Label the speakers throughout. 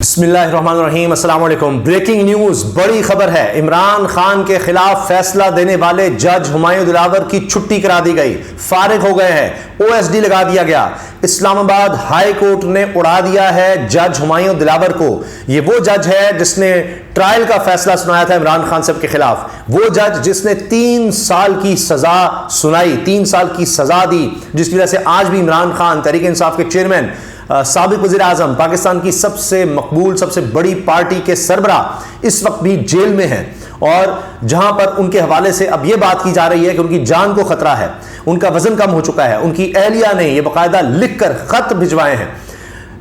Speaker 1: बिस्मिल्लाहिर्रहमानिर्रहीम, अस्सलाम वालेकुम। ब्रेकिंग न्यूज, बड़ी खबर है। इमरान खान के खिलाफ फैसला देने वाले जज हुमायूं दिलावर की छुट्टी करा दी गई, फारिग हो गए हैं, ओएसडी लगा दिया गया। इस्लामाबाद हाई कोर्ट ने उड़ा दिया है जज हुमायूं दिलावर को। ये वो जज है जिसने ट्रायल का फैसला सुनाया था इमरान खान साहब के खिलाफ, वो जज जिसने 3 साल की सजा सुनाई, 3 साल की सजा दी, जिसकी वजह से आज भी इमरान खान तहरीक इंसाफ के चेयरमैन, साबिक वज़ीर आज़म, पाकिस्तान की सबसे मकबूल सबसे बड़ी पार्टी के सरबरा इस वक्त भी जेल में हैं। और जहां पर उनके हवाले से अब यह बात की जा रही है कि उनकी जान को खतरा है, उनका वजन कम हो चुका है। उनकी एहलिया ने यह बाकायदा लिखकर खत भिजवाए हैं।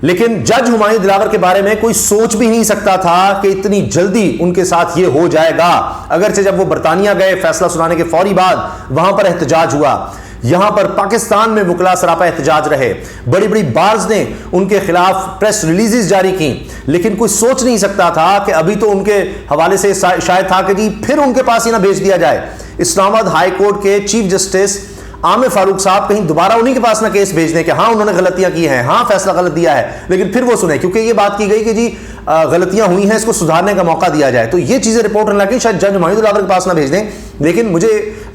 Speaker 1: लेकिन जज हुमायूं दिलावर के बारे में कोई सोच भी नहीं सकता था कि इतनी जल्दी उनके साथ यह हो जाएगा। अगरचे जब वो बरतानिया गए फैसला सुनाने के फौरी बाद, वहां पर एहतजाज हुआ, यहां पर पाकिस्तान में वकला सरापा एहतजाज रहे, बड़ी बड़ी बार्स ने उनके खिलाफ प्रेस रिलीजेस जारी की। लेकिन कोई सोच नहीं सकता था कि अभी तो उनके हवाले से शायद था कि जी फिर उनके पास ही ना भेज दिया जाए। इस्लामाबाद हाई कोर्ट के चीफ जस्टिस आमिर फारूक साहब कहीं दोबारा उन्हीं के पास ना केस भेज दें कि हाँ उन्होंने गलतियां की हैं, हाँ फैसला गलत दिया है, लेकिन फिर वो सुने, क्योंकि ये बात की गई कि जी गलतियां हुई हैं, इसको सुधारने का मौका दिया जाए। तो ये चीजें रिपोर्ट होने लगी शायद जज हुमायूं दिलावर के पास ना भेज दें। लेकिन मुझे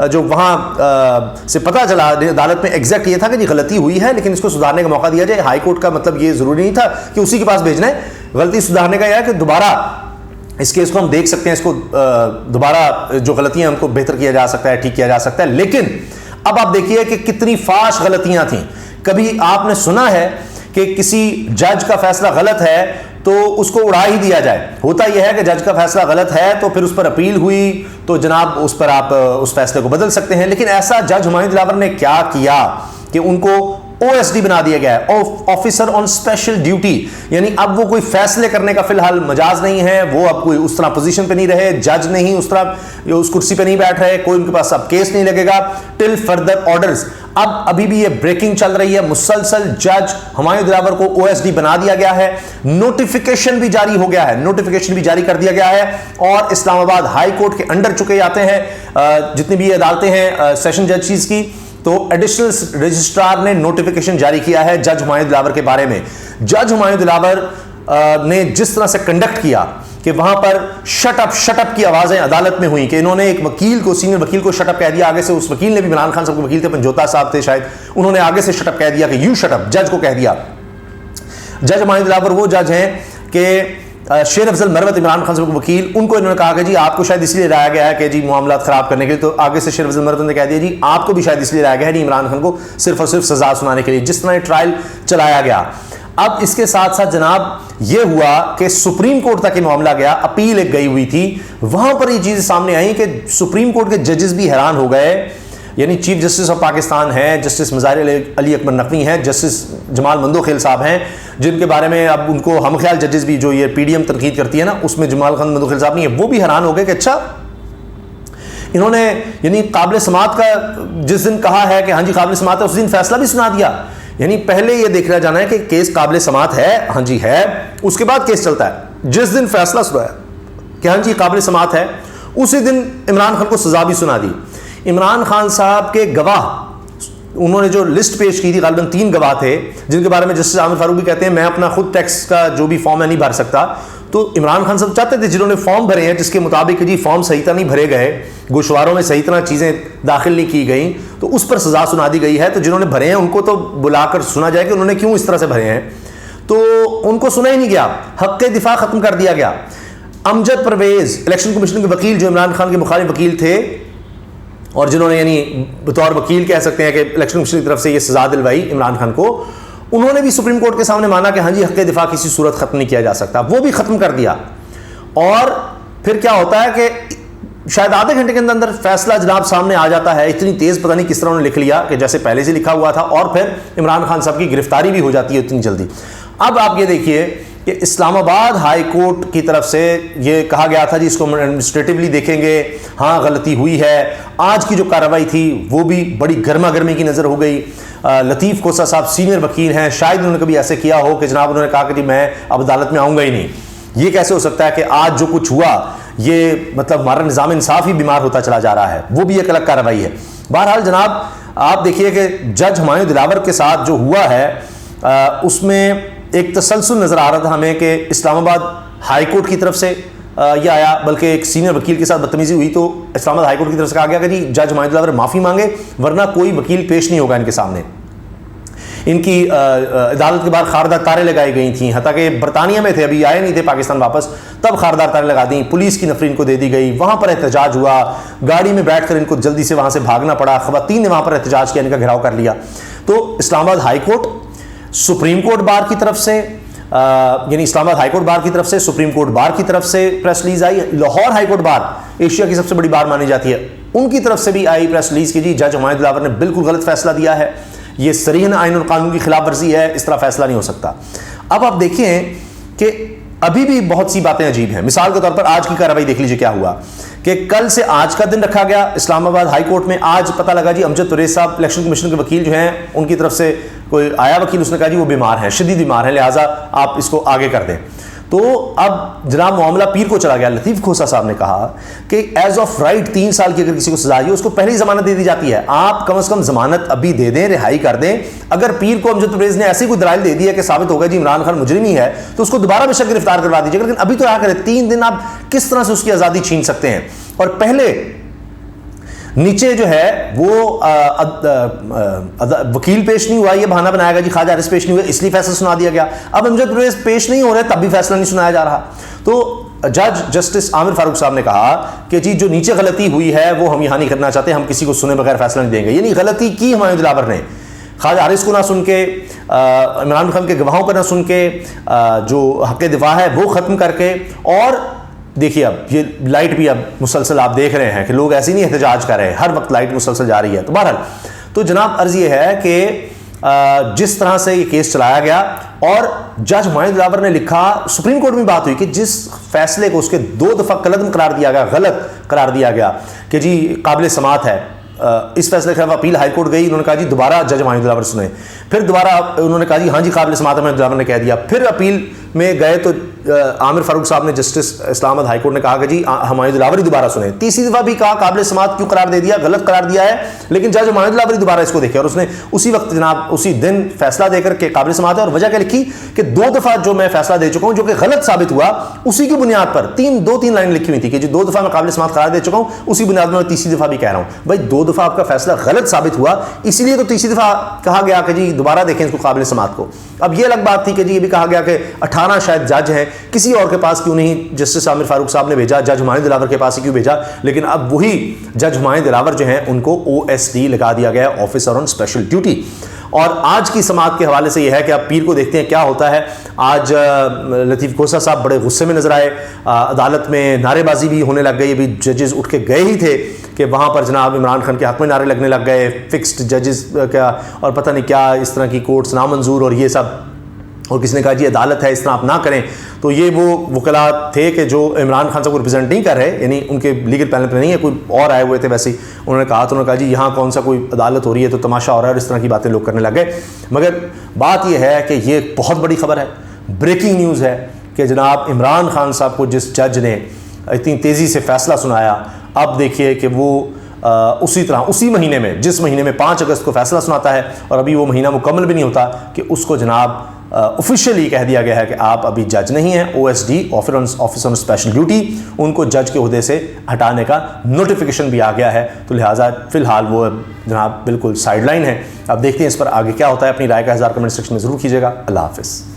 Speaker 1: जो वहां से पता चला अदालत में एग्जैक्ट ये था कि जी गलती हुई है, लेकिन इसको सुधारने का मौका दिया जाए। हाई कोर्ट का मतलब ये जरूरी नहीं था कि उसी के पास भेजना है, गलती सुधारने का यह है कि दोबारा इस केस को हम देख सकते हैं, इसको दोबारा जो गलतियां उनको बेहतर किया जा सकता है, ठीक किया जा सकता है। लेकिन अब आप देखिए कि कितनी फाश गलतियां थी। कभी आपने सुना है कि किसी जज का फैसला गलत है तो उसको उड़ा ही दिया जाए? होता यह है कि जज का फैसला गलत है तो फिर उस पर अपील हुई तो जनाब उस पर आप उस फैसले को बदल सकते हैं। लेकिन ऐसा जज हुमायूं दिलावर ने क्या किया कि उनको ओएसडी बना दिया गया है, ऑफिसर ऑन स्पेशल ड्यूटी। यानी अब वो कोई फैसले करने का फिलहाल मजाज नहीं है, वो अब कोई उस तरह पोजीशन पे नहीं रहे, जज नहीं उस तरह उस कुर्सी पे नहीं बैठ रहे, कोई उनके पास अब केस नहीं लगेगा टिल फर्दर ऑर्डर्स। अब अभी भी ये ब्रेकिंग चल रही है मुसलसल। जज हुमायूं दिलावर को ओएसडी बना दिया गया है, नोटिफिकेशन भी जारी हो गया है, नोटिफिकेशन भी जारी कर दिया गया है। और इस्लामाबाद हाई कोर्ट के अंडर चुके जाते हैं जितनी भी अदालतें हैं सेशन जजेस की, तो एडिशनल रजिस्ट्रार ने नोटिफिकेशन जारी किया है जज हुमायूं दिलावर के बारे में। जज हुमायूं दिलावर ने जिस तरह से कंडक्ट किया कि वहां पर शटअप की आवाजें अदालत में हुई कि इन्होंने एक वकील को, सीनियर वकील को शटअप कह दिया। आगे से उस वकील ने भी, इमरान खान साहब के वकील थे, पंजोता साहब थे शायद, उन्होंने आगे से शटअप कह दिया कि यू शटअप, जज को कह दिया। जज हुमायूं दिलावर वो जज हैं कि शेर अफजल मरवत, इमरान खान साहब के वकील, उनको इन्होंने कहा कि जी आपको शायद इसलिए लाया गया है कि जी मामला खराब करने के लिए। तो आगे से शेर अफजल मरवत ने कह दिया जी आपको भी शायद इसलिए लाया गया है इमरान खान को सिर्फ और सिर्फ सजा सुनाने के लिए, जिस तरह ट्रायल चलाया गया। अब इसके साथ साथ जनाब यह हुआ कि सुप्रीम कोर्ट तक ये मामला गया, अपील एक गई हुई थी, वहां पर ये चीजें सामने आई कि सुप्रीम कोर्ट के जजेस भी हैरान हो गए। यानी चीफ जस्टिस ऑफ पाकिस्तान है, जस्टिस मज़ार अली अकबर नकवी हैं, जस्टिस जमाल मंदोखेल साहब हैं, जिनके बारे में अब उनको हम ख्याल जजेस भी, जो ये पीडीएम तनकीद करती है ना, उसमें जमाल खान मंदोखेल साहब नहीं है, वो भी हैरान हो गए कि अच्छा इन्होंने यानी काबिल समात का जिस दिन कहा है कि हाँ जी काबिल समात है, उस दिन फैसला भी सुना दिया। यानी पहले ये देखना जाना है कि केस काबिल समात है, हाँ जी है, उसके बाद केस चलता है। जिस दिन फैसला सुनाया कि हाँ जी काबिल समात है, उसी दिन इमरान खान को सजा भी सुना दी। इमरान खान साहब के गवाह, उन्होंने जो लिस्ट पेश की थी, गालिबन 3 गवाह थे, जिनके बारे में जस्टिस आमिर फारूक भी कहते हैं मैं अपना खुद टैक्स का जो भी फॉर्म है नहीं भर सकता। तो इमरान खान साहब चाहते थे जिन्होंने फॉर्म भरे हैं, जिसके मुताबिक जी फॉर्म सही तरह नहीं भरे गए, गोशवारों में सही तरह चीज़ें दाखिल नहीं की गई, तो उस पर सजा सुना दी गई है। तो जिन्होंने भरे हैं उनको तो बुलाकर सुना जाए कि उन्होंने क्यों इस तरह से भरे हैं, तो उनको सुना ही नहीं गया, हक़ दिफा खत्म कर दिया गया। अमजद परवेज, इलेक्शन कमीशन के वकील, जो इमरान खान के मुखालिफ वकील थे और जिन्होंने यानी बतौर वकील कह सकते हैं कि इलेक्शन कमीशन की तरफ से ये सजा दिलवाई इमरान खान को, उन्होंने भी सुप्रीम कोर्ट के सामने माना कि हाँ जी हक़ दिफा किसी सूरत खत्म नहीं किया जा सकता, वो भी खत्म कर दिया। और फिर क्या होता है कि शायद आधे घंटे के अंदर फैसला जनाब सामने आ जाता है। इतनी तेज पता नहीं किस तरह उन्होंने लिख लिया कि जैसे पहले से लिखा हुआ था, और फिर इमरान खान साहब की गिरफ्तारी भी हो जाती है इतनी जल्दी। अब आप ये देखिए कि इस्लामाबाद हाई कोर्ट की तरफ से ये कहा गया था जी इसको एडमिनिस्ट्रेटिवली देखेंगे, हाँ गलती हुई है। आज की जो कार्रवाई थी वो भी बड़ी गर्मा गर्मी की नज़र हो गई। लतीफ़ कोसा साहब सीनियर वकील हैं, शायद उन्होंने कभी ऐसे किया हो कि जनाब उन्होंने कहा कि जी मैं अब अदालत में आऊँगा ही नहीं। ये कैसे हो सकता है कि आज जो कुछ हुआ ये मतलब हमारा निज़ाम इंसाफ ही बीमार होता चला जा रहा है, वो भी एक अलग कार्रवाई है। बहरहाल जनाब आप देखिए कि जज हुमायूं दिलावर के साथ जो हुआ है उसमें एक तसलसल नज़र आ रहा था हमें कि इस्लामाबाद हाई कोर्ट की तरफ से ये आया, बल्कि एक सीनियर वकील के साथ बदतमीजी हुई तो इस्लामाबाद हाई कोर्ट की तरफ से कहा गया कि जी जज हुमायूं दिलावर माफ़ी मांगे वरना कोई वकील पेश नहीं होगा इनके सामने। इनकी अदालत के बाहर खारदार तारें लगाई गई थी, हत्ता कि बरतानिया में थे, अभी आए नहीं थे पाकिस्तान वापस, तब खारदार तारें लगा दी, पुलिस की नफरी इनको दे दी गई, वहाँ पर एहतजाज हुआ, गाड़ी में बैठकर इनको जल्दी से वहाँ से भागना पड़ा, ख़वातीन ने वहाँ पर एहतजाज किया, इनका घेराव कर लिया। तो Islamabad high court, supreme court bar की तरफ से, यानी इस्लामाबाद हाई कोर्ट बार की तरफ से, सुप्रीम कोर्ट बार की तरफ से प्रेस रिलीज आई, Lahore high court bar Asia की सबसे बड़ी बार मानी जाती है, उनकी तरफ से भी आई प्रेस रिलीज की जी जज हुमायूं दिलावर ने बिल्कुल गलत फैसला दिया है, ये सरीहन आईन और कानून की खिलाफ वर्जी है, इस तरह फैसला नहीं हो सकता। अब आप देखें कि अभी भी बहुत सी बातें अजीब हैं। मिसाल के तौर पर आज की कार्रवाई देख लीजिए क्या हुआ कि कल से आज का दिन रखा गया इस्लामाबाद हाई कोर्ट में। आज पता लगा जी अमजद तुरैश साहब इलेक्शन कमीशन के वकील जो हैं उनकी तरफ से कोई आया वकील, उसने कहा जी वो बीमार हैं, शदीद बीमार हैं, लिहाजा आप इसको आगे कर दें। तो अब जनाब मामला पीर को चला गया। लतीफ़ खोसा साहब ने कहा कि एज ऑफ राइट 3 साल की अगर किसी को सजा है उसको पहले ही जमानत दे दी जाती है, आप कम से कम जमानत अभी दे दें, रिहाई कर दें। अगर पीर को अमजद तुरैश ने ऐसी कोई दलाइल दे दी है कि साबित होगा जी इमरान खान मुजरिम ही है तो उसको दोबारा बेशक गिरफ्तार करवा दीजिए, लेकिन अभी तो क्या करें, 3 दिन आप किस तरह से उसकी आज़ादी छीन सकते हैं। और पहले नीचे जो है वो वकील पेश नहीं हुआ, ये बहाना बनाएगा जी ख्वाजा हारिस पेश नहीं हुआ इसलिए फैसला सुना दिया गया। अब अमजद तुरैश पेश नहीं हो रहे तब भी फैसला नहीं सुनाया जा रहा। तो जज जस्टिस आमिर फारूक साहब ने कहा कि जी जो नीचे गलती हुई है वो हम यहाँ नहीं करना चाहते, हम किसी को सुने बगैर फैसला नहीं देंगे। यानी गलती की हुमायूं दिलावर ने, ख्वाजा हारिस को ना सुन के, इमरान खान के गवाहों को ना सुन के, जो हक़ दिफा है वो ख़त्म करके। और देखिए अब ये लाइट भी अब मुसलसल आप देख रहे हैं कि लोग ऐसे नहीं एहतजाज कर रहे हैं, हर वक्त लाइट मुसलसल जा रही है। तो बहरहाल तो जनाब अर्ज़ ये है कि जिस तरह से ये केस चलाया गया और जज हुमायूं दिलावर ने लिखा, सुप्रीम कोर्ट में बात हुई कि जिस फैसले को उसके 2 दफ़ा कलअदम करार दिया गया, गलत करार दिया गया कि जी काबिल समात है, इस फैसले के खिलाफ अपील हाई कोर्ट गई, उन्होंने कहा जी दोबारा जज हुमायूं दिलावर सुने, फिर दोबारा उन्होंने कहा जी हाँ जी काबिल समात हुमायूं दिलावर ने कह दिया, फिर अपील में गए तो आमिर फारूक साहब ने, जस्टिस इस्लामाबाद हाई कोर्ट ने कहा कि जी हुमायूं दिलावर ही दोबारा सुने। तीसरी दफा भी कहा काबिल समात क्यों करार दे दिया, गलत करार दिया है, लेकिन जज हुमायूं दिलावर ही दोबारा इसको देखे और उसने उसी वक्त जनाब उसी दिन फैसला देकर के काबिल समात है। और वजह क्या लिखी कि 2 दफा जो मैं फैसला दे चुका हूं जो कि गलत साबित हुआ, उसी की बुनियाद पर 2-3 लाइन लिखी हुई थी कि जो 2 दफा मैं काबिल समात करार दे चुका हूं, उसी बुनियाद में मैं तीसरी दफा भी कह रहा हूं। भाई 2 दफा आपका फैसला गलत साबित हुआ, इसीलिए तो तीसरी दफा कहा गया कि जी दोबारा देखें इसको काबिल समात को। अब ये अलग बात थी कि जी ये भी कहा गया कि 18 शायद जज हैं, किसी और के पास क्यों नहीं जस्टिस आमिर फारूक साहब ने भेजा, जज हुमायूं दिलावर के पास ही क्यों भेजा। लेकिन अब वही जज हुमायूं दिलावर जो हैं उनको OSD लगा दिया गया, ऑफिसर ऑन स्पेशल ड्यूटी। और आज की समाअत के हवाले से यह है कि अब पीर को देखते हैं क्या होता है। आज लतीफ़ खोसा साहब बड़े गुस्से में नजर आए, अदालत में नारेबाजी भी होने लग गई, अभी जजेस उठ के गए ही थे कि वहाँ पर जनाब इमरान खान के हक़ में नारे लगने लग गए, फिक्स्ड जजेस क्या और पता नहीं क्या इस तरह की कोर्ट्स नामंजूर और ये सब, और किसी ने कहा जी अदालत है इस तरह आप ना करें। तो ये वो वकला थे कि जो इमरान खान साहब को रिप्रेजेंट नहीं कर रहे, यानी उनके लीगल पैनल पर नहीं है, कोई और आए हुए थे वैसे ही, उन्होंने कहा जी यहाँ कौन सा कोई अदालत हो रही है तो तमाशा हो रहा है, और इस तरह की बातें लोग करने लग गए। मगर बात यह है कि ये बहुत बड़ी खबर है, ब्रेकिंग न्यूज़ है कि जनाब इमरान खान साहब को जिस जज ने इतनी तेज़ी से फैसला सुनाया, अब देखिए कि वो उसी तरह उसी महीने में, जिस महीने में 5 अगस्त को फैसला सुनाता है और अभी वो महीना मुकम्मल भी नहीं होता कि उसको जनाब ऑफिशियली कह दिया गया है कि आप अभी जज नहीं हैं। OSD officer on special duty, उनको जज के ओहदे से हटाने का नोटिफिकेशन भी आ गया है। तो लिहाजा फ़िलहाल वो जनाब बिल्कुल साइडलाइन है। अब देखते हैं इस पर आगे क्या होता है। अपनी राय का 1000 कमेंट सेक्शन में ज़रूर कीजिएगा। अल्लाह हाफ़िज़।